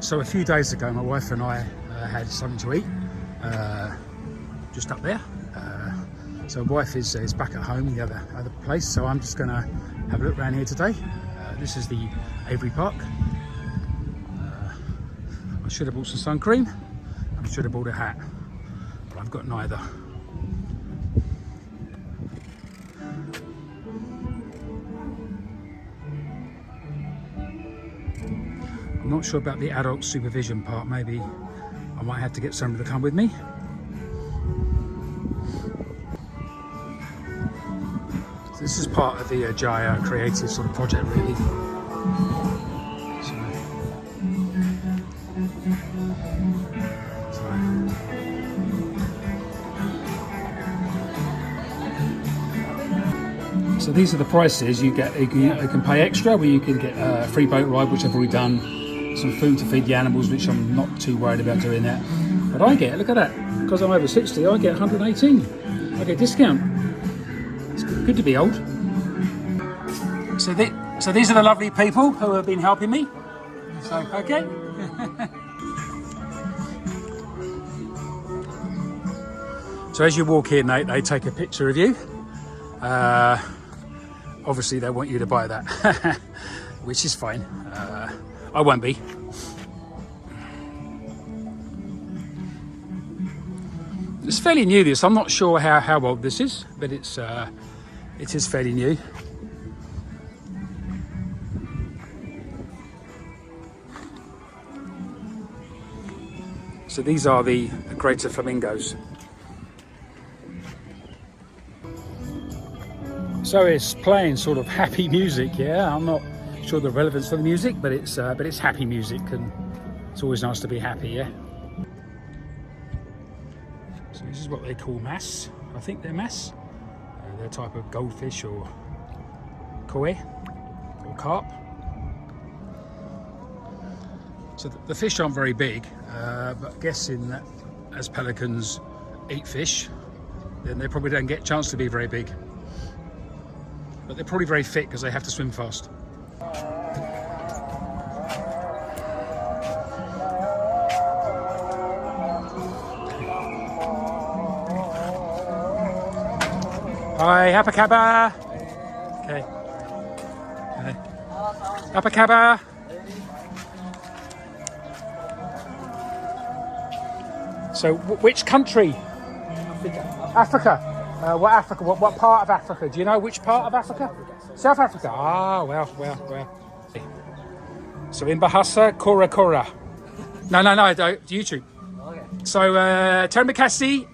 So a few days ago, my wife and I had something to eat just up there. So wife is back at home in the other place, so I'm just going to have a look around here today. This is the Aviary Park. I should have bought some sun cream, and I should have bought a hat, but I've got neither. I'm not sure about the adult supervision part. Maybe I might have to get somebody to come with me. So this is part of the Jaya creative sort of project, really. So these are the prices you get. You can pay extra, where you can get a free boat ride, which I've already done. Some food to feed the animals, which I'm not too worried about doing that. But I get, look at that, because I'm over 60, I get 118. I get a discount. It's good to be old. So these are the lovely people who have been helping me. So, okay. So as you walk in, they take a picture of you. Obviously they want you to buy that, which is fine. I won't be. It's fairly new, this. I'm not sure how old this is, but it is fairly new. So these are the greater flamingos. So it's playing sort of happy music, yeah. I'm not sure the relevance of the music, but it's happy music, and it's always nice to be happy, yeah. So this is what they call mass. I think they're mass. They're a type of goldfish or koi or carp. So the fish aren't very big, but guessing that as pelicans eat fish, then they probably don't get a chance to be very big. But they're probably very fit because they have to swim fast. Hi, Apakaba. Okay. Apakaba. So, which country? Africa. What Africa? What part of Africa? Do you know which part of Africa? South Africa. Ah, well. So in Bahasa, Kora Kora. No, YouTube. Okay. So, terima kasih.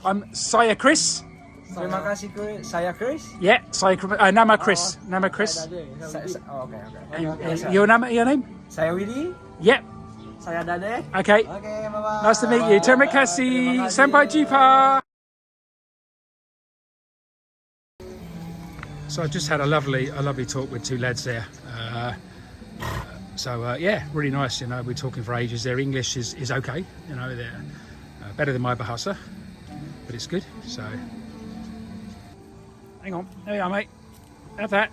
I'm saya Chris. Terima kasih, saya Chris. Yeah, nama Chris. Nama Chris. Okay. Your name? Saya Willy. Yep. Saya Dade. Okay. Okay, bye-bye. Nice to meet you. Terima kasih. Sampai jumpa. So I just had a lovely talk with two lads there. Yeah, really nice. You know, we're talking for ages. Their English is okay. You know, they're better than my Bahasa, but it's good. So, hang on, there you are, mate. Have that.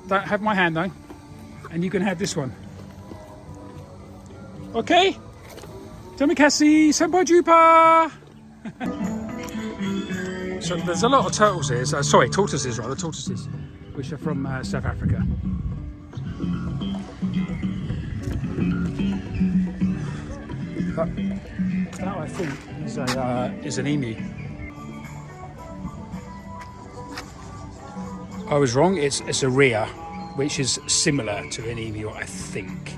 Don't have my hand though, and you can have this one. Okay. Terima kasih. Sampai jumpa. So there's a lot of turtles here. Tortoises, which are from South Africa. But that, I think, is an emu. I was wrong. It's a rhea, which is similar to an emu, I think.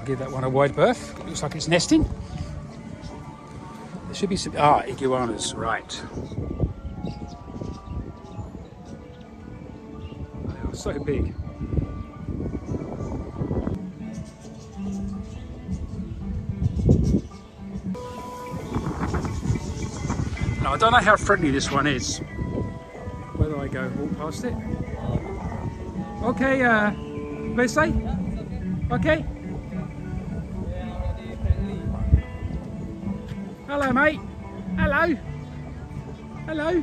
Give that one a wide berth. Looks like it's nesting. There should be some iguanas, right. They are so big. Now, I don't know how friendly this one is. Whether I go walk past it. Okay, what do say? Okay. Hello, mate. Hello. Hello.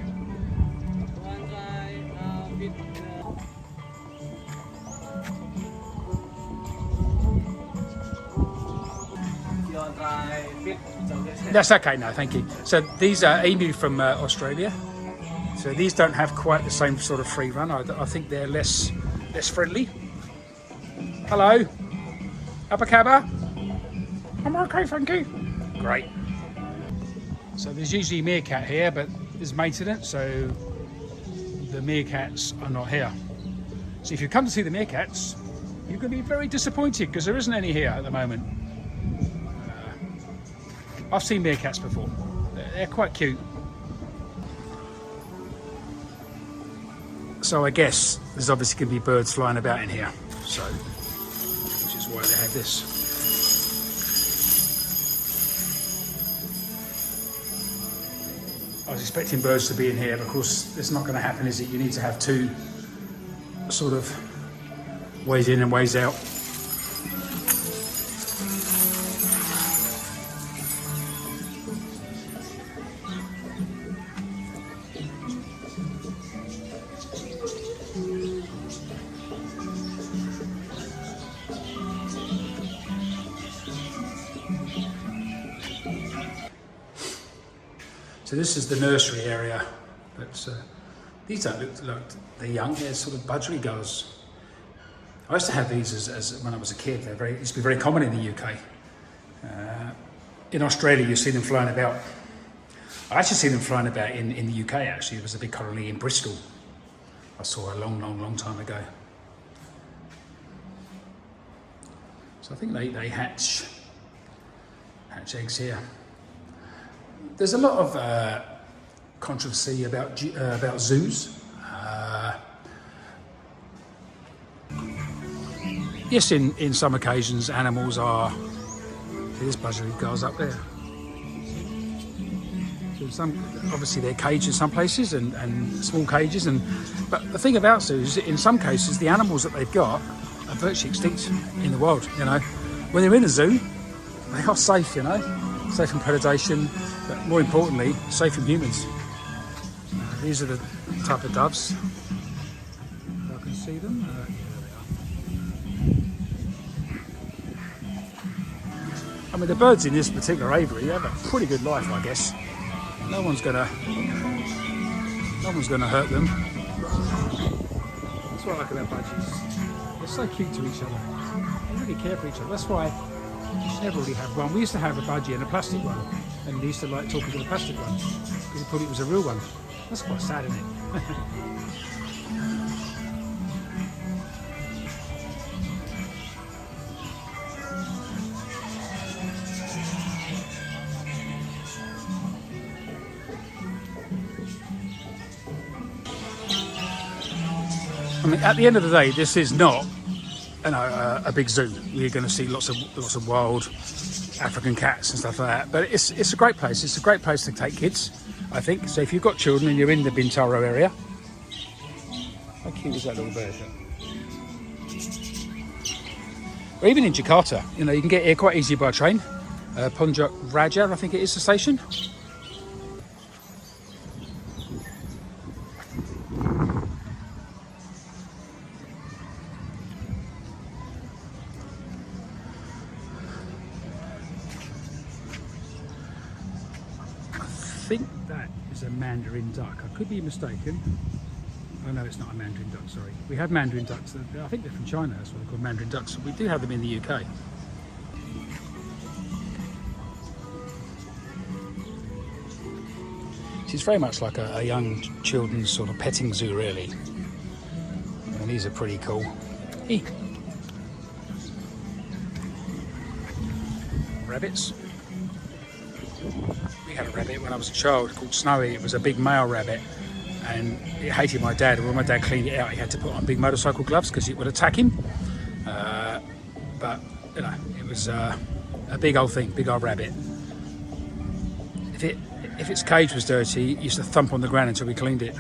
That's okay, no, thank you. So these are emu from Australia. So these don't have quite the same sort of free run. I think they're less friendly. Hello. Abacaba. I'm okay, thank you. Great. So there's usually meerkat here, but there's maintenance, so the meerkats are not here. So if you come to see the meerkats, you're going to be very disappointed because there isn't any here at the moment. I've seen meerkats before. They're quite cute. So I guess there's obviously going to be birds flying about in here. So, which is why they have this. I was expecting birds to be in here, but of course it's not going to happen, is it? You need to have two sort of ways in and ways out. So this is the nursery area, but these don't look like they're young. They're sort of budgerigars. I used to have these as when I was a kid. They used to be very common in the UK. In Australia, you see them flying about. I actually see them flying about in the UK. Actually, there was a big colony in Bristol. I saw a long time ago. So I think they hatch eggs here. There's a lot of controversy about zoos. Yes, in some occasions, animals are. There's budgerigars up there. So obviously they're caged in some places and small cages, but the thing about zoos, in some cases, the animals that they've got are virtually extinct in the wild. You know, when they're in a zoo, they are safe. You know, safe from predation. But more importantly, safe from humans. These are the type of doves. If I can see them. Yeah, there are. I mean, the birds in this particular aviary have a pretty good life, I guess. No one's gonna hurt them. That's what I like about budgies. They're so cute to each other. They really care for each other. That's why you should never really have one. We used to have a budgie and a plastic one. And they used to like talking to the plastic one because he thought it was a real one. That's quite sad, isn't it? I mean, at the end of the day, this is not, a big zoo. You're going to see lots of wild African cats and stuff like that, but it's a great place. It's a great place to take kids, I think. So if you've got children and you're in the Bintaro area, how cute is that little bird? Or even in Jakarta, you know, you can get here quite easy by train. Puncak Raja, I think it is the station. I think that is a Mandarin duck. I could be mistaken. Oh no, it's not a Mandarin duck, sorry. We have Mandarin ducks. I think they're from China, that's what they're called, Mandarin ducks. We do have them in the UK. It's very much like a young children's sort of petting zoo, really. And these are pretty cool. Hey. Rabbits. We had a rabbit when I was a child called Snowy. It was a big male rabbit and it hated my dad. And when my dad cleaned it out, he had to put on big motorcycle gloves because it would attack him. But, you know, it was a big old thing, big old rabbit. if its cage was dirty, it used to thump on the ground until we cleaned it.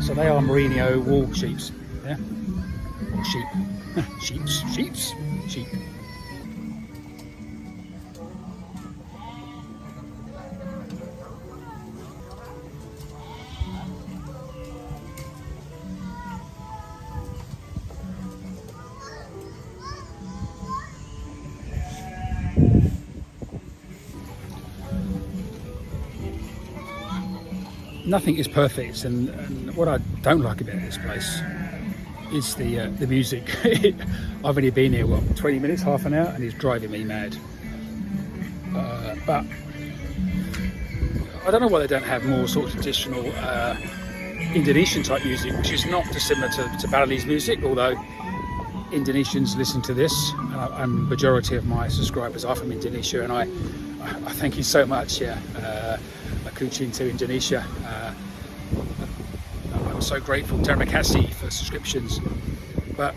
So they are Merino wool sheeps, yeah? Or sheep. Sheep. Nothing is perfect, and what I don't like about this place is the music. I've only been here, 20 minutes, half an hour, and it's driving me mad. But I don't know why they don't have more sort of traditional Indonesian type music, which is not dissimilar to Balinese music, although Indonesians listen to this, and majority of my subscribers are from Indonesia, and I thank you so much. Kucing to Indonesia. I'm so grateful. Terima kasih for subscriptions. But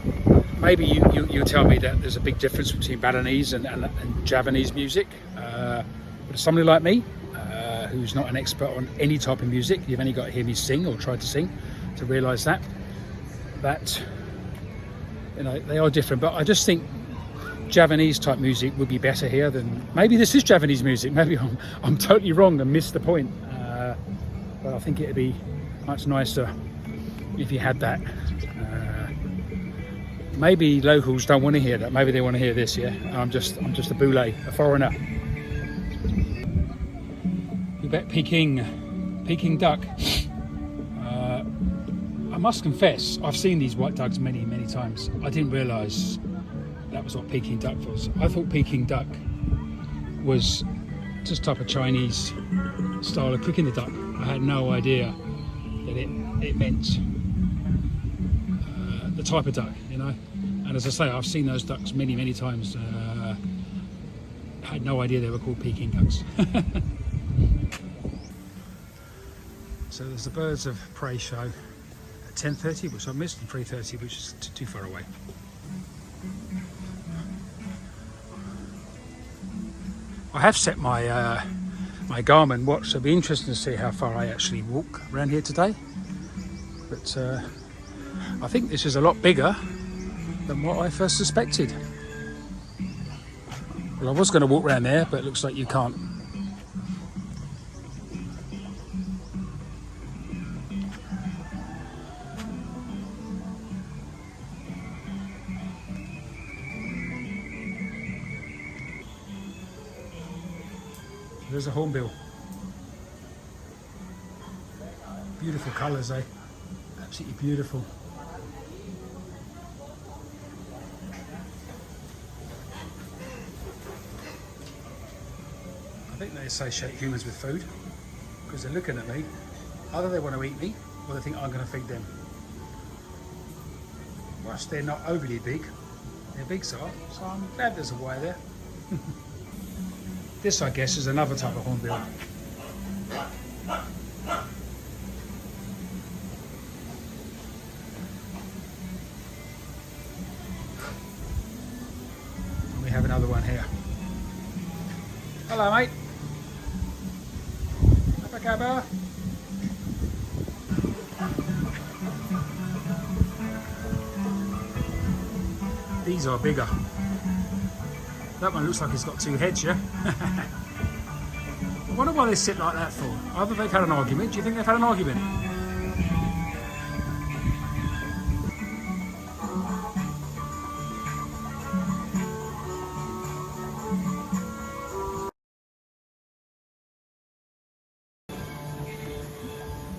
maybe you'll tell me that there's a big difference between Balinese and Javanese music. But somebody like me, who's not an expert on any type of music, you've only got to hear me sing or try to sing to realise that they are different. But I just think Javanese type music would be better here than, maybe this is Javanese music, maybe I'm totally wrong and missed the point, but I think it'd be much nicer if you had that. Maybe locals don't want to hear that, maybe they want to hear this. I'm just a boulet, a foreigner. You bet Peking duck. I must confess, I've seen these white ducks many times. I didn't realise that was what Peking duck was. I thought Peking duck was just type of Chinese style of cooking the duck. I had no idea that it meant the type of duck, And as I say, I've seen those ducks many times. I had no idea they were called Peking ducks. So there's the birds of prey show at 10:30, which I missed, and 3:30, which is too far away. I have set my my Garmin watch, so it'll be interesting to see how far I actually walk around here today. But I think this is a lot bigger than what I first suspected. Well, I was going to walk around there, but it looks like you can't. There's a hornbill. Beautiful colours, eh? Absolutely beautiful. I think they associate humans with food because they're looking at me. Either they want to eat me or they think I'm going to feed them. Whilst they're not overly big, they're big, so I'm glad there's a way there. This, I guess, is another type of hornbill. And we have another one here. Hello, mate. Apa kabar? These are bigger. That one looks like it's got two heads, yeah? I wonder why they sit like that for. Either they've had an argument. Do you think they've had an argument?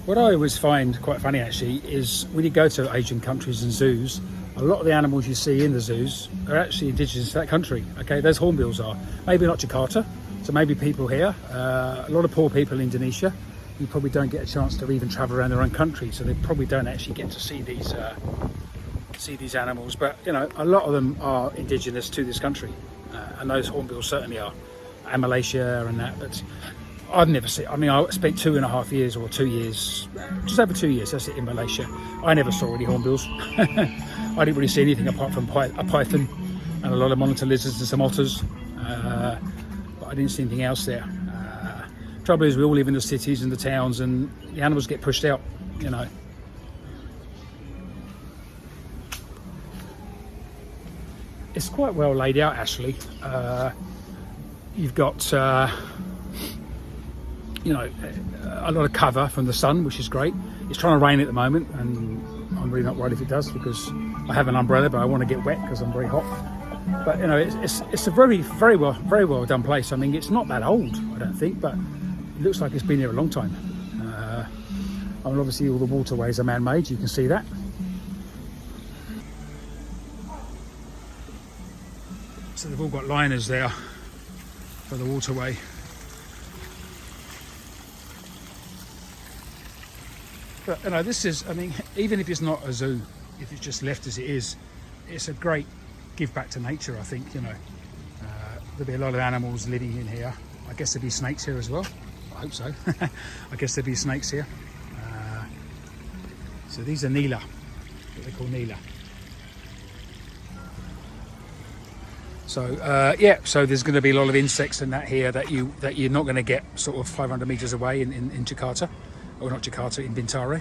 What I always find quite funny actually is when you go to Asian countries and zoos, a lot of the animals you see in the zoos are actually indigenous to that country. Okay, those hornbills are. Maybe not Jakarta, so maybe people here. A lot of poor people in Indonesia who probably don't get a chance to even travel around their own country, so they probably don't actually get to see these animals. But a lot of them are indigenous to this country, and those hornbills certainly are, and Malaysia and that. But I've never seen. I mean, I spent 2.5 years or 2 years, just over 2 years. That's it, in Malaysia. I never saw any hornbills. I didn't really see anything apart from a python and a lot of monitor lizards and some otters. But I didn't see anything else there. Trouble is, we all live in the cities and the towns, and the animals get pushed out. You know. It's quite well laid out, actually. You've got. You know, a lot of cover from the sun, which is great. It's trying to rain at the moment, and I'm really not worried if it does, because I have an umbrella, but I want to get wet because I'm very hot. But you know, it's a very well done place. I mean, it's not that old, I don't think, but it looks like it's been here a long time. I mean, obviously all the waterways are man-made. You can see that. So they've all got liners there for the waterway. But you know, this is, I mean, even if it's not a zoo, if it's just left as it is, it's a great give back to nature, I think. You know, there'll be a lot of animals living in here. I guess there'll be snakes here as well. I hope so. I guess there'll be snakes here. So these are Nila, what they call Nila. So yeah, so there's going to be a lot of insects and that here that you're not going to get sort of 500 meters away in Jakarta. Or not Jakarta, in Bintaro.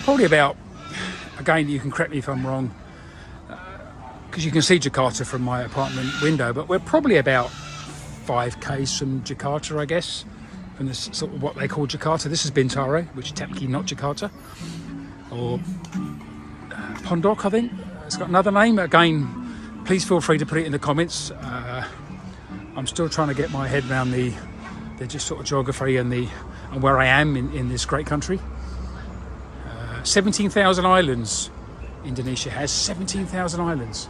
Probably about, again, you can correct me if I'm wrong, because you can see Jakarta from my apartment window, but we're probably about 5 k's from Jakarta, I guess, from this sort of what they call Jakarta. This is Bintaro, which is technically not Jakarta, or Pondok, I think. It's got another name. Again, please feel free to put it in the comments. I'm still trying to get my head around the just sort of geography and where I am in this great country. 17,000 islands. Indonesia has 17,000 islands.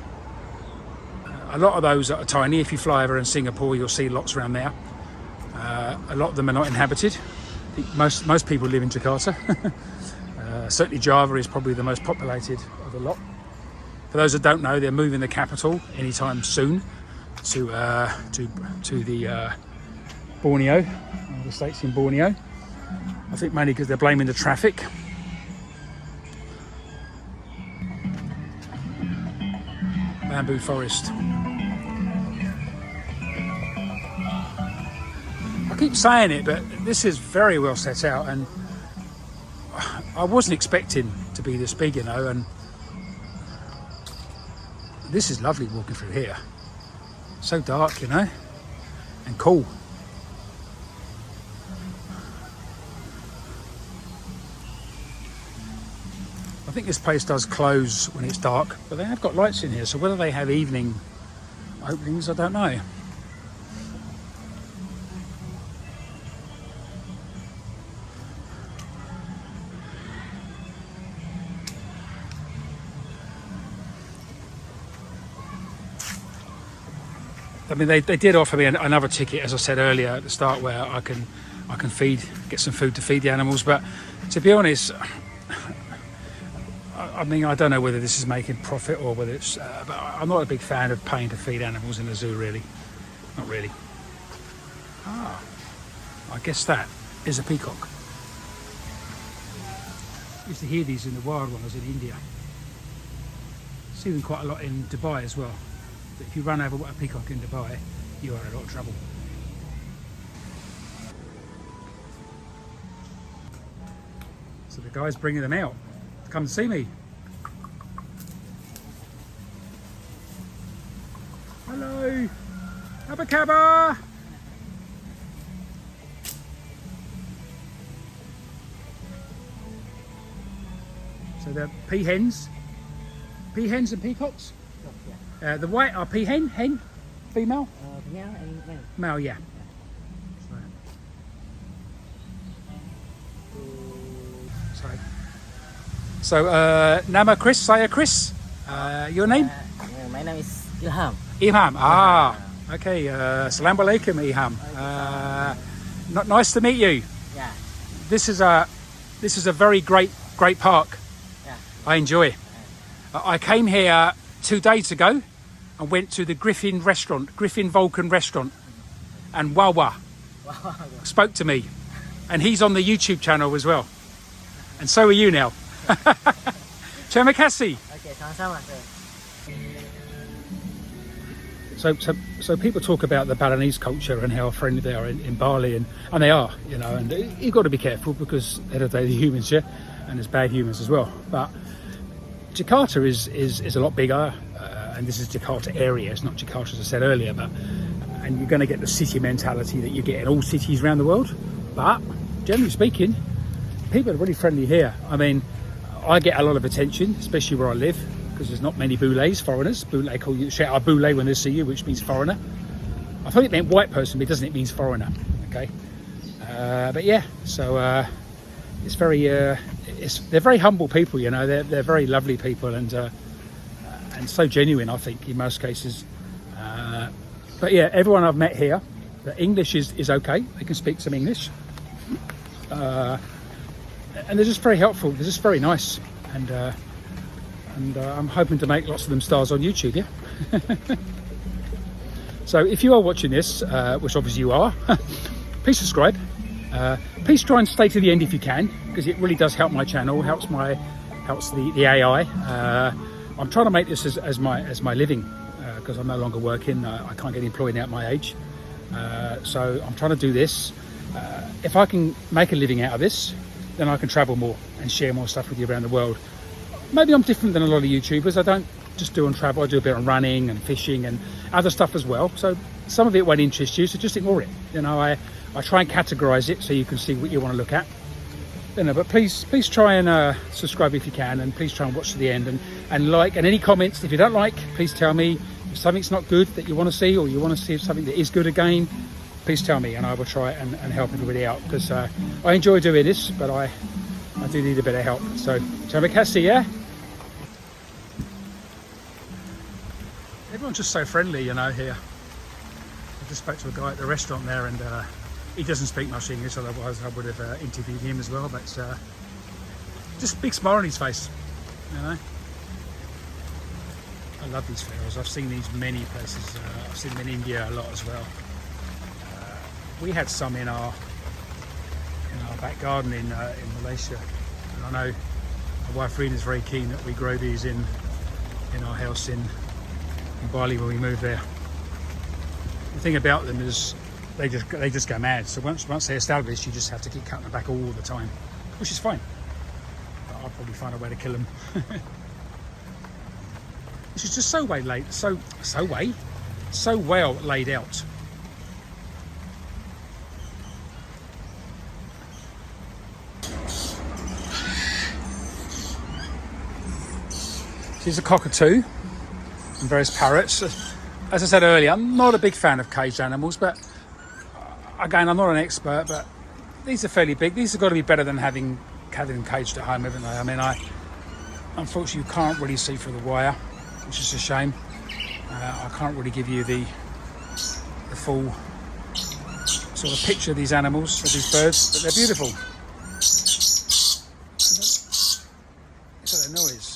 A lot of those are tiny. If you fly over in Singapore, you'll see lots around there. A lot of them are not inhabited. I think most people live in Jakarta. Certainly Java is probably the most populated of the lot. For those that don't know, they're moving the capital anytime soon to the Borneo, the states in Borneo. I think mainly because they're blaming the traffic. Bamboo forest. I keep saying it, but this is very well set out, and I wasn't expecting to be this big, you know, and this is lovely walking through here. So dark, you know, and cool. I think this place does close when it's dark, but they have got lights in here, so whether they have evening openings, I don't know. I mean, they did offer me another ticket, as I said earlier at the start, where I can get some food to feed the animals. But to be honest, I mean, I don't know whether this is making profit or whether it's. But I'm not a big fan of paying to feed animals in a zoo, really. Not really. Ah, I guess that is a peacock. I used to hear these in the wild when I was in India. See them quite a lot in Dubai as well. But if you run over a peacock in Dubai, you are in a lot of trouble. So the guy's bringing them out to come and see me. Hello, apa kabar? So they're peahens and peacocks. The white are peahen, hen, female? Male and male. Male, yeah. So, nama Chris, saya Chris. Your name? My name is Ilham. Ilham. Okay. Assalamualaikum, Ilham. Nice to meet you. Yeah. This is a very great park. Yeah. I enjoy it. I came here 2 days ago and went to the Griffin Vulcan restaurant, and Wawa Wow. spoke to me, and he's on the YouTube channel as well, and so are you now. Terima kasih. Okay, sama-sama, sir. So people talk about the Balinese culture and how friendly they are in Bali, and they are, you know, and you've got to be careful because at the end of the day, the humans, yeah, and there's bad humans as well. But Jakarta is a lot bigger, and this is Jakarta area. It's not Jakarta, as I said earlier, and you're going to get the city mentality that you get in all cities around the world. But generally speaking, people are really friendly here. I mean, I get a lot of attention, especially where I live, because there's not many boulets, foreigners. They call you, shout out boule when they see you, which means foreigner. I thought it meant white person, but doesn't it means foreigner? Okay, but yeah, so it's very, they're very humble people, you know. They're very lovely people, and so genuine, I think, in most cases. But yeah, everyone I've met here, the English is okay. They can speak some English, and they're just very helpful. They're just very nice, and I'm hoping to make lots of them stars on YouTube, yeah? So if you are watching this, which obviously you are, please subscribe. Please try and stay to the end if you can, because it really does help my channel, helps the AI. I'm trying to make this as my living, because I'm no longer working. I can't get employed now at my age. So I'm trying to do this. If I can make a living out of this, then I can travel more and share more stuff with you around the world. Maybe I'm different than a lot of YouTubers. I don't just do on travel. I do a bit on running and fishing and other stuff as well. So some of it won't interest you, so just ignore it. You know, I try and categorize it so you can see what you want to look at. You know, but please try and subscribe if you can, and please try and watch to the end, and like, and any comments. If you don't like, please tell me. If something's not good that you want to see, or you want to see something that is good again, please tell me, and I will try and help everybody out, because I enjoy doing this, but I do need a bit of help. So, terima kasih, yeah? Everyone's just so friendly, you know, here. I just spoke to a guy at the restaurant there, and he doesn't speak much English, otherwise I would have interviewed him as well, but just a big smile on his face, you know. I love these flowers. I've seen these many places. I've seen them in India a lot as well. We had some in our back garden in Malaysia, and I know my wife Rena is very keen that we grow these in our house in Bali when we move there. The thing about them is they just go mad. So once they're established, you just have to keep cutting them back all the time, which is fine. But I'll probably find a way to kill them. This is just so well laid out. Here's a cockatoo and various parrots. As I said earlier, I'm not a big fan of caged animals, but again, I'm not an expert, but these are fairly big. These have got to be better than having them caged at home, haven't they? I mean, unfortunately, you can't really see through the wire, which is a shame. I can't really give you the full sort of picture of these animals, of these birds, but they're beautiful. Look at that noise.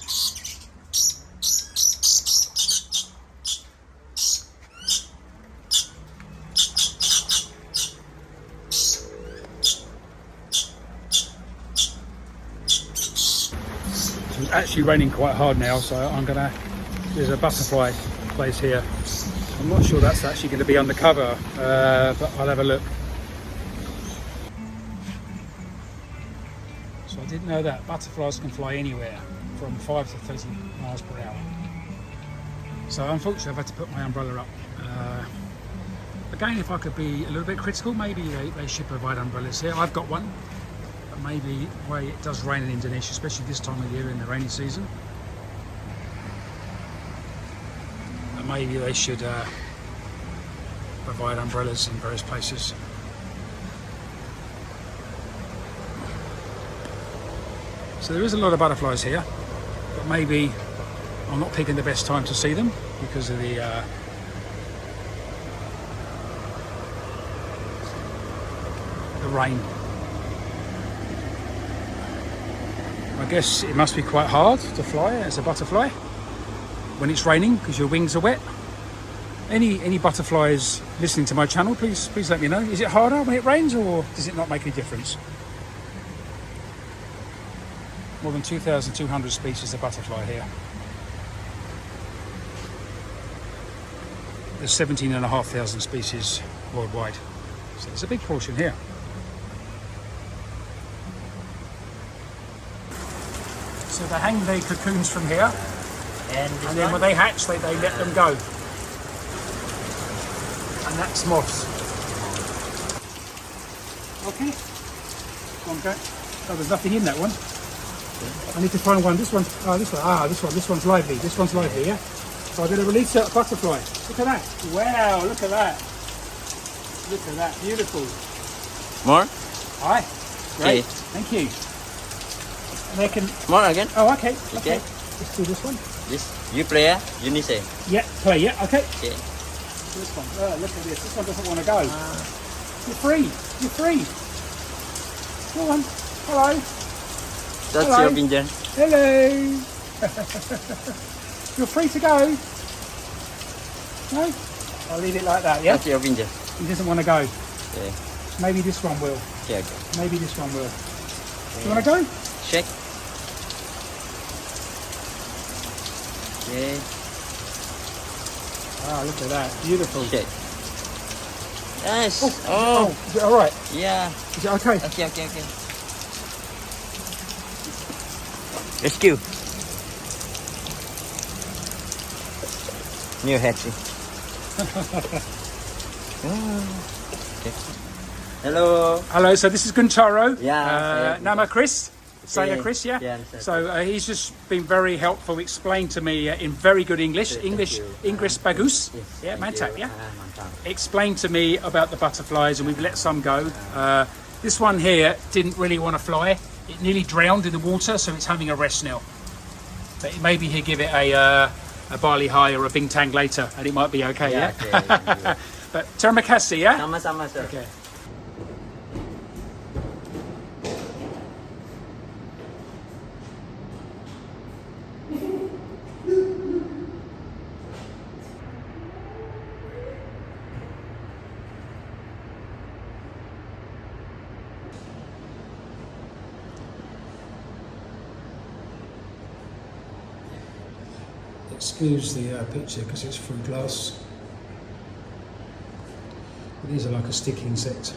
It's actually raining quite hard now, so there's a butterfly place here. I'm not sure that's actually going to be undercover, but I'll have a look. So I didn't know that butterflies can fly anywhere from 5 to 30 miles per hour. So unfortunately I've had to put my umbrella up. Again, if I could be a little bit critical, maybe they should provide umbrellas here. I've got one. Maybe where it does rain in Indonesia, especially this time of year in the rainy season, maybe they should provide umbrellas in various places. So there is a lot of butterflies here, but maybe I'm not picking the best time to see them because of the rain. I guess it must be quite hard to fly as a butterfly when it's raining because your wings are wet. Any butterflies listening to my channel, please let me know. Is it harder when it rains, or does it not make any difference? More than 2,200 species of butterfly here. There's 17,500 species worldwide, so there's a big portion here. So they hang their cocoons from here, and then when they hatch, they let them go. And that's moths. Okay. Okay. Oh, there's nothing in that one. I need to find one. This one. This one. This one's lively. This one's lively, yeah? So I'm going to release a butterfly. Look at that. Wow, look at that. Look at that. Beautiful. More? Hi. Great. Okay. Thank you. And they can... More again? Oh, okay. Okay. Let's do this one. This you play, you need say. Yeah, play, yeah, okay. Okay. This one. Oh, look at this. This one doesn't want to go. You're free. You're free. Go on. Hello. That's Hello. your pigeon. Hello. You're free to go. No? I'll leave it like that, yeah? That's your pigeon. He doesn't want to go. Okay. Maybe this one will. Okay, okay. Maybe this one will. Do you want to go? Shake. Okay. Ah, look at that. Beautiful. Shake. Yes. Oh, is it all right? Yeah. Is it okay? Okay. Rescue. New hatching. Okay. Hello. Hello, so this is Bintaro. Yeah. Nama Chris. Saya Okay. Chris, yeah? Yeah. So he's just been very helpful, explained to me in very good English. Thank English you. bagus. Yes, Yeah, thank mantap, you. yeah? Mantap. Explained to me about the butterflies, and we've let some go. This one here didn't really want to fly. It nearly drowned in the water, so it's having a rest now. But maybe he'll give it a barley high or a bintang later, and it might be okay, yeah? Okay. But terima kasih, yeah? Sama-sama, sir. Okay. Excuse the picture because it's through glass. But these are like a sticky insect.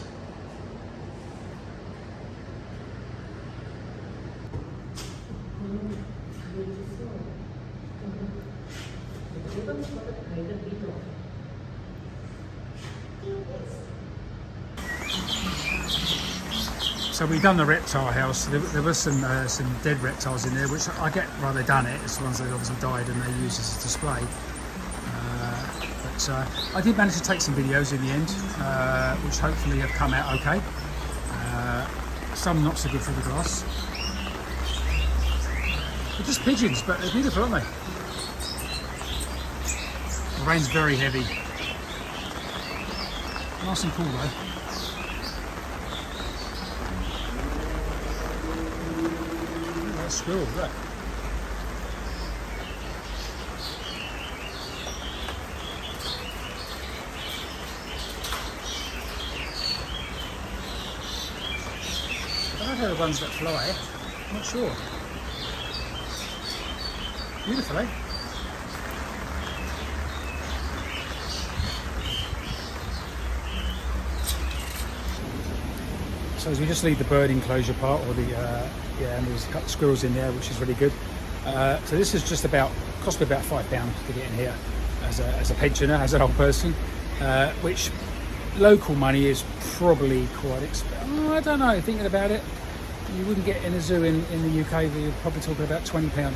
So we've done the reptile house. There was some dead reptiles in there, which I get why they've done it. It's the ones that obviously died and they use as a display. But I did manage to take some videos in the end, which hopefully have come out okay. Some not so good for the glass. They're just pigeons, but they're beautiful, aren't they? The rain's very heavy. Nice and cool though. Squirrel, look. I don't know the ones that fly. I'm not sure. Beautiful, eh? So as we just leave the bird enclosure part, or the and there's a couple of squirrels in there, which is really good. So this is just cost me about £5 to get in here as a pensioner, as an old person, which local money is probably quite expensive. I don't know, thinking about it, you wouldn't get in a zoo in the UK, you're probably talking about £20,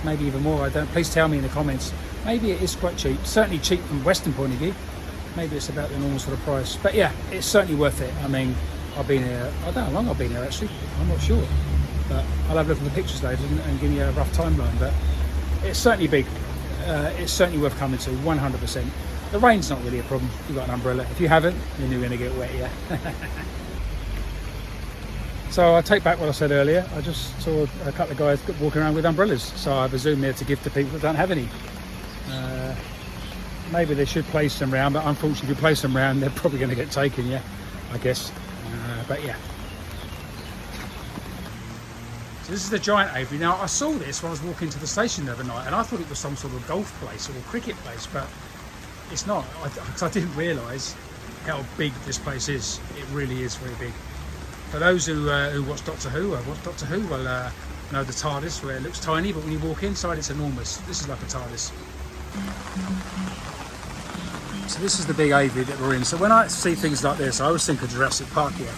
maybe even more. I don't. Please tell me in the comments. Maybe it is quite cheap, certainly cheap from a Western point of view. Maybe it's about the normal sort of price, but yeah, it's certainly worth it. I mean, I've been here, I don't know how long I've been here actually, I'm not sure. But I'll have a look at the pictures later and give you a rough timeline. But it's certainly big. It's certainly worth coming to, 100%. The rain's not really a problem. You've got an umbrella. If you haven't, then you're going to get wet, yeah. So I take back what I said earlier. I just saw a couple of guys walking around with umbrellas. So I have a Zoom there to give to people that don't have any. maybe they should place them round, but unfortunately if you place them round they're probably going to get taken, yeah, I guess. But yeah. So this is the giant aviary. Now I saw this when I was walking to the station the other night and I thought it was some sort of golf place or cricket place, but it's not. I didn't realise how big this place is. It really is very big. For those who watch Doctor Who, will know the TARDIS, where it looks tiny, but when you walk inside it's enormous. This is like a TARDIS. So this is the big aviary that we're in. So when I see things like this, I always think of Jurassic Park here.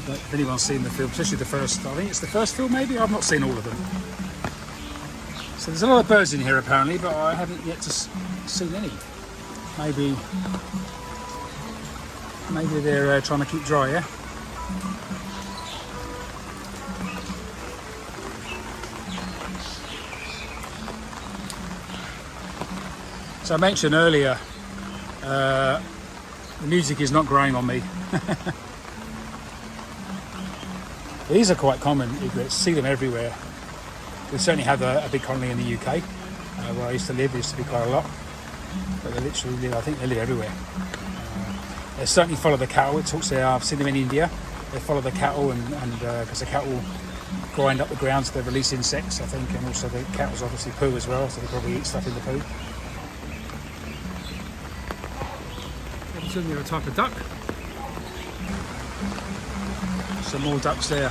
If anyone's seen the film, especially the first, I think it's the first film maybe, I've not seen all of them. So there's a lot of birds in here apparently, but I haven't yet seen any. Maybe they're trying to keep dry, yeah? So I mentioned earlier, the music is not growing on me. These are quite common egrets, see them everywhere. We certainly have a big colony in the UK, where I used to live. There used to be quite a lot, but they literally live, I think they live everywhere. They certainly follow the cattle. It talks there, I've seen them in India. They follow the cattle and because the cattle grind up the ground, so they release insects, I think, and also the cattle's obviously poo as well, so they probably eat stuff in the poo. You're a type of duck. Some more ducks there.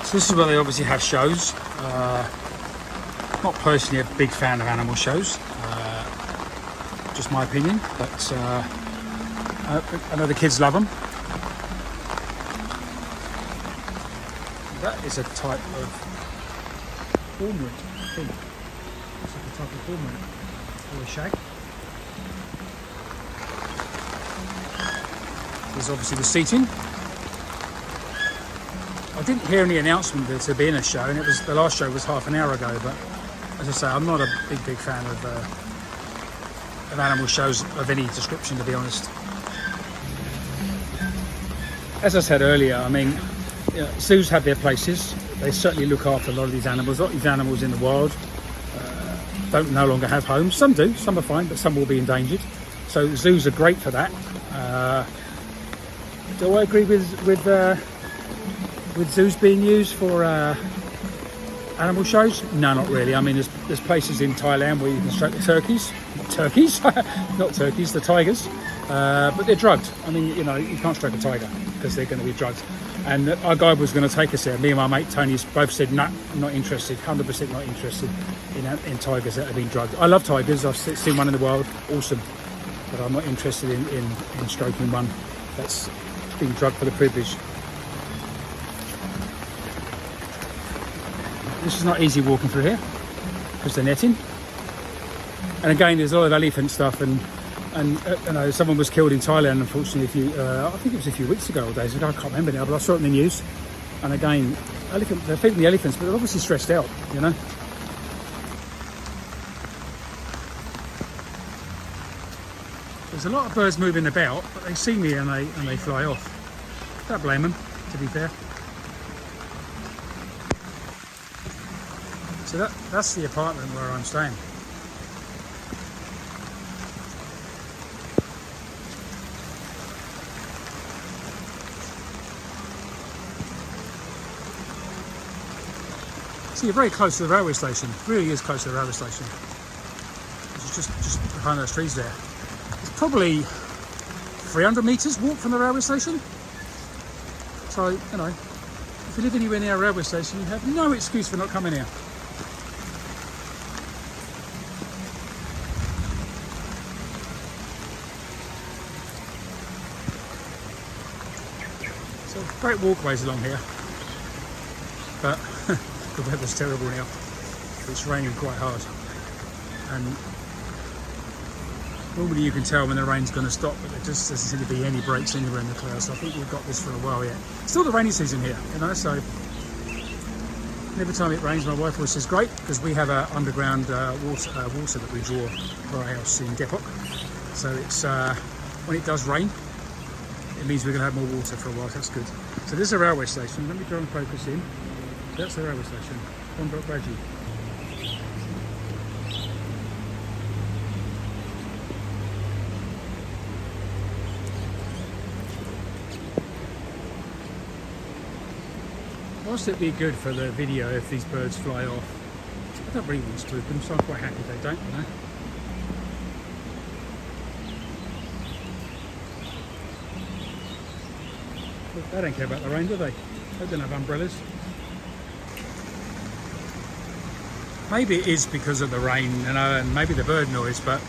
So this is where they obviously have shows. Not personally a big fan of animal shows, just my opinion, but I know the kids love them. That is a type of cormorant, I think. It's like a type of cormorant or a shag. There's obviously the seating. I didn't hear any announcement that there being a show, and the last show was half an hour ago. But as I say, I'm not a big fan of animal shows of any description, to be honest. As I said earlier, I mean, zoos have their places. They certainly look after a lot of these animals. A lot of these animals in the wild don't no longer have homes. Some do, some are fine, but some will be endangered. So zoos are great for that. Do I agree with zoos being used for animal shows? No, not really. I mean, there's places in Thailand where you can stroke the turkeys, not turkeys, the tigers, but they're drugged. I mean, you can't stroke a tiger because they're going to be drugged. And our guide was going to take us there. Me and my mate Tony both said, no, I'm not interested, 100% not interested in tigers that have been drugged. I love tigers, I've seen one in the wild, awesome, but I'm not interested in stroking one that's been drugged for the privilege. This is not easy walking through here because the netting. And again, there's a lot of elephant stuff, and someone was killed in Thailand, unfortunately, I think it was a few weeks ago or days ago, I can't remember now, but I saw it in the news. And again, they're feeding the elephants, but they're obviously stressed out, There's a lot of birds moving about, but they see me and they fly off. Don't blame them, to be fair. So that's the apartment where I'm staying. So you're very close to the railway station. It really is close to the railway station. It's just behind those trees there. It's probably 300 metres walk from the railway station. So, if you live anywhere near a railway station, you have no excuse for not coming here. So, great walkways along here. But the weather's terrible now. It's raining quite hard. And normally you can tell when the rain's going to stop, but there just doesn't seem to be any breaks anywhere in the clouds. So I think we've got this for a while yet. Still the rainy season here, so every time it rains, my wife always says great, because we have a underground water that we draw for our house in Depok. So it's when it does rain, it means we're going to have more water for a while. So that's good. So this is a railway station. Let me try and focus in. That's the railway station. Pondok Raji. Whilst it'd be good for the video if these birds fly off, I don't really want to spook them, so I'm quite happy they don't, you know. But they don't care about the rain, do they? They don't have umbrellas. Maybe it is because of the rain, you know, and maybe the bird noise, but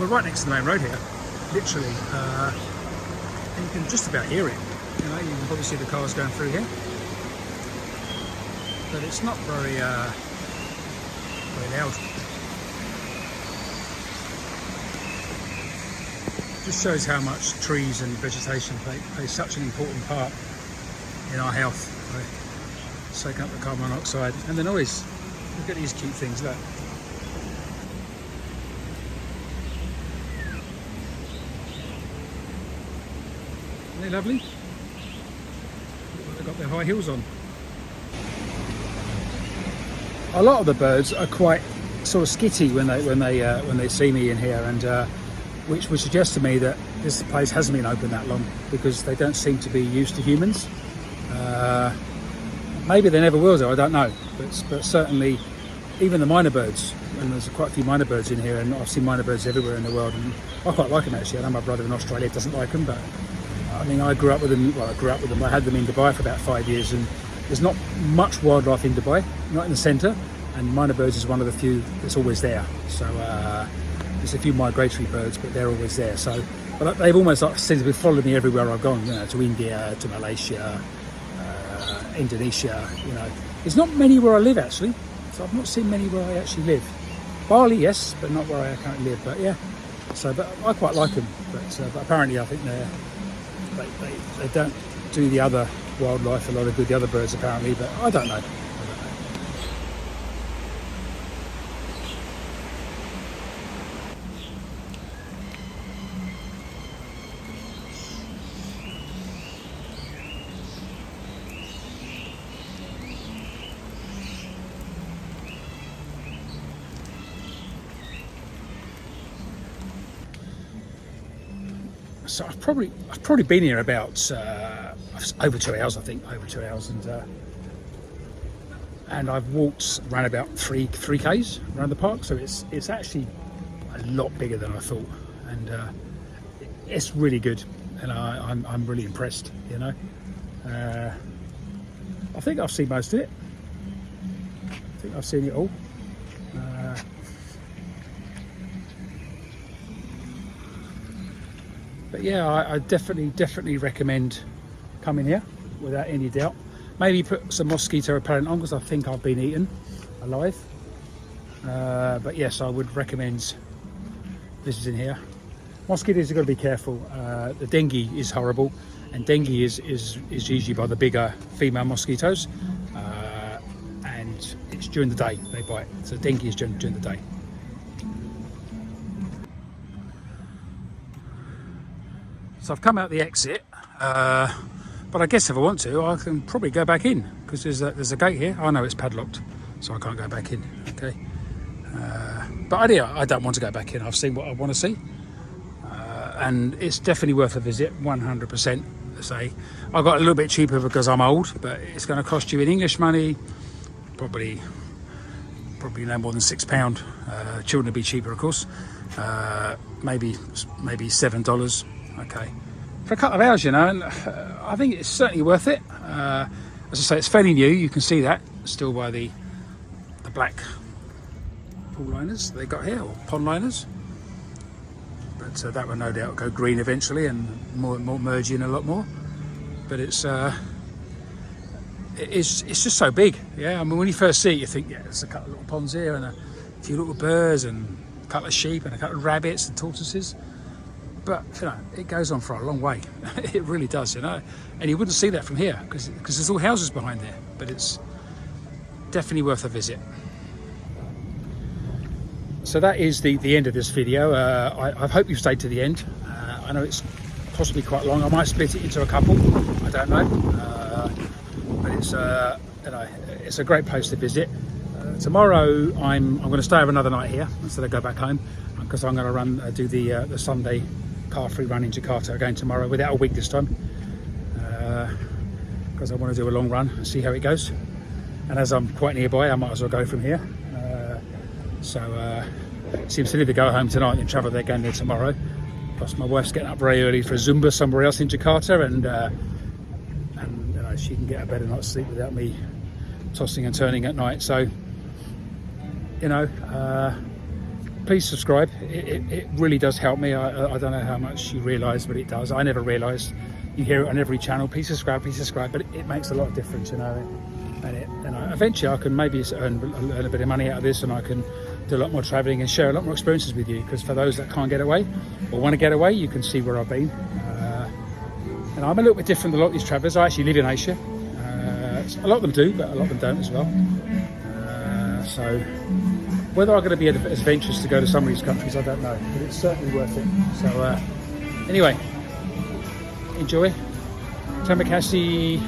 we're right next to the main road here, literally, and you can just about hear it. You know, you can probably see the cars going through here, but it's not very loud. Just shows how much trees and vegetation play such an important part in our health. They soak up the carbon monoxide and the noise. Look at these cute things, look. Aren't they lovely? They've got their high heels on. A lot of the birds are quite sort of skitty when they see me in here, and which would suggest to me that this place hasn't been open that long, because they don't seem to be used to humans. Maybe they never will, though, I don't know. But certainly, even the minor birds, and there's quite a few minor birds in here, and I've seen minor birds everywhere in the world, and I quite like them actually. I know my brother in Australia doesn't like them, but I mean, I grew up with them. Well, I grew up with them. I had them in Dubai for about 5 years, and there's not much wildlife in Dubai, not in the centre, and minor birds is one of the few that's always there. So there's a few migratory birds, but they're always there. So, but they've almost like seemed to be following me everywhere I've gone. You know, to India, to Malaysia, Indonesia. You know, there's not many where I live actually. So I've not seen many where I actually live. Bali, yes, but not where I currently live. But yeah, so but I quite like them. But apparently, I think they don't do the other wildlife a lot of good, the other birds apparently, but I don't know. So I've probably been here about over 2 hours, I think, over 2 hours, and I've walked around about 3 k's around the park. So it's actually a lot bigger than I thought, and it's really good, and I'm really impressed. You know, I think I've seen most of it. I think I've seen it all. But yeah, I definitely recommend coming here without any doubt. Maybe put some mosquito repellent on, because I think I've been eaten alive. But yes, I would recommend visiting here. Mosquitoes, you've got to be careful. The dengue is horrible, and dengue is usually by the bigger female mosquitoes, and it's during the day they bite. So dengue is during the day. So I've come out the exit, but I guess if I want to, I can probably go back in, because there's a gate here. I know it's padlocked, so I can't go back in. Okay, but I don't want to go back in. I've seen what I want to see, and it's definitely worth a visit, 100%. Say, I got a little bit cheaper because I'm old, but it's going to cost you in English money probably no more than £6. Children will be cheaper, of course. Maybe $7. Okay, for a couple of hours, you know, and I think it's certainly worth it. As I say, it's fairly new. You can see that still by the black pool liners they got here, or pond liners. But that will no doubt go green eventually, and more merge in a lot more. But it's just so big. Yeah, I mean, when you first see it, you think, yeah, there's a couple of little ponds here, and a few little birds, and a couple of sheep, and a couple of rabbits and tortoises. But you know, it goes on for a long way. It really does, you know. And you wouldn't see that from here, because there's all houses behind there. But it's definitely worth a visit. So that is the end of this video. I hope you've stayed to the end. I know it's possibly quite long. I might split it into a couple. I don't know. But it's it's a great place to visit. Tomorrow I'm going to stay over another night here instead of go back home, because I'm going to do the Sunday car free run in Jakarta again tomorrow, without a wig this time, because I want to do a long run and see how it goes. And as I'm quite nearby, I might as well go from here. It seems silly to go home tonight and travel there again there tomorrow. Plus my wife's getting up very early for Zumba somewhere else in Jakarta, and she can get a better night's sleep without me tossing and turning at night. So please subscribe. It really does help me. I don't know how much you realise, but it does. I never realised. You hear it on every channel. Please subscribe, but it makes a lot of difference, And eventually I can maybe earn a bit of money out of this, and I can do a lot more travelling and share a lot more experiences with you. Because for those that can't get away or want to get away, you can see where I've been. And I'm a little bit different than a lot of these travellers. I actually live in Asia. A lot of them do, but a lot of them don't as well. So whether I'm going to be as adventurous to go to some of these countries, I don't know, but it's certainly worth it. So anyway, enjoy. Terima kasih.